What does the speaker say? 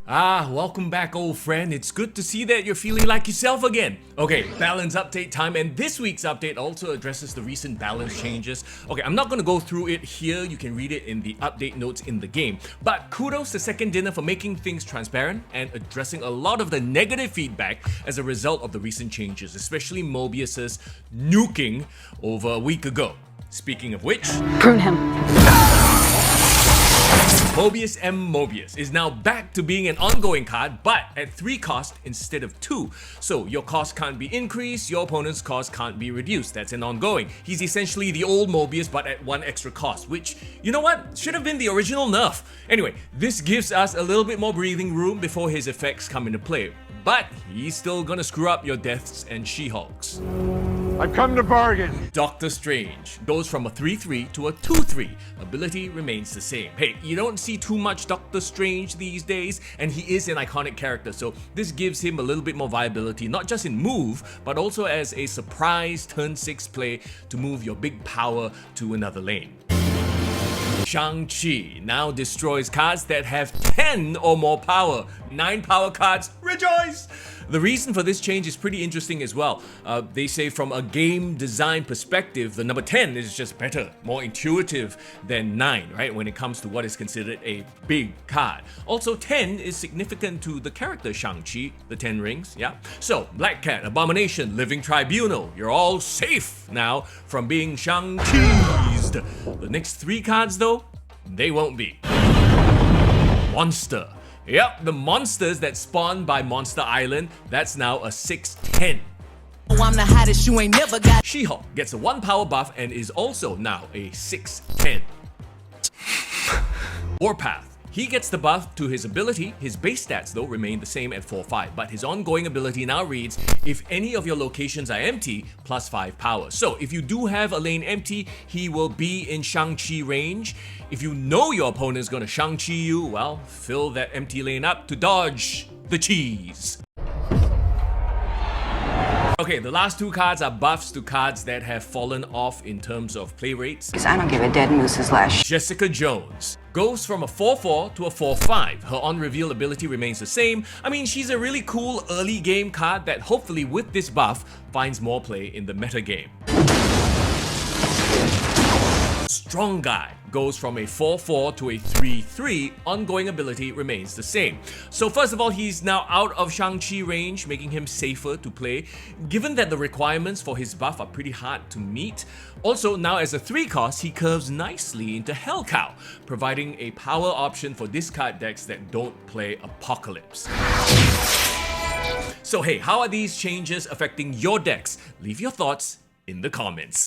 Welcome back, old friend. It's good to see that you're feeling like yourself again. Okay, balance update time, and this week's update also addresses the recent balance changes. Okay, I'm not gonna go through it here, you can read it in the update notes in the game. But kudos to Second Dinner for making things transparent and addressing a lot of the negative feedback as a result of the recent changes, especially Mobius's nuking over a week ago. Speaking of which, Prune him. Mobius M. Mobius is now back to being an ongoing card, but at 3 cost instead of 2. So your cost can't be increased, your opponent's cost can't be reduced. That's an ongoing. He's essentially the old Mobius but at 1 extra cost, which, you know what, should have been the original nerf. Anyway, this gives us a little bit more breathing room before his effects come into play. But he's still gonna screw up your Deaths and She-Hulks. I've come to bargain. Doctor Strange goes from a 3-3 to a 2-3. Ability remains the same. Hey, you don't see too much Doctor Strange these days, and he is an iconic character, so this gives him a little bit more viability, not just in move, but also as a surprise turn 6 play to move your big power to another lane. Shang-Chi now destroys cards that have 10 or more power. 9 power cards, rejoice! The reason for this change is pretty interesting as well. They say from a game design perspective, the number 10 is just better, more intuitive than 9, right? When it comes to what is considered a big card. Also, 10 is significant to the character Shang-Chi, the 10 rings, yeah? So, Black Cat, Abomination, Living Tribunal, you're all safe now from being Shang-Chi'd. The next 3 cards though, they won't be. Monster. Yep, the monsters that spawn by Monster Island, that's now a 6/10. Oh, I'm the hottest, you ain't never got. She-Hulk gets a 1 power buff and is also now a 6/10. Warpath. He gets the buff to his ability. His base stats though remain the same at 4/5, but his ongoing ability now reads, if any of your locations are empty, plus 5 power. So if you do have a lane empty, he will be in Shang-Chi range. If you know your opponent is gonna Shang-Chi you, well, fill that empty lane up to dodge the cheese. Okay, the last 2 cards are buffs to cards that have fallen off in terms of play rates. I don't give a dead moose's lash. Jessica Jones goes from a 4/4 to a 4/5. Her on-reveal ability remains the same. I mean, she's a really cool early game card that hopefully with this buff finds more play in the meta game. Strong Guy goes from a 4/4 to a 3/3, ongoing ability remains the same. So first of all, he's now out of Shang-Chi range, making him safer to play, given that the requirements for his buff are pretty hard to meet. Also, now as a 3 cost, he curves nicely into Hell Cow, providing a power option for discard decks that don't play Apocalypse. So hey, how are these changes affecting your decks? Leave your thoughts in the comments.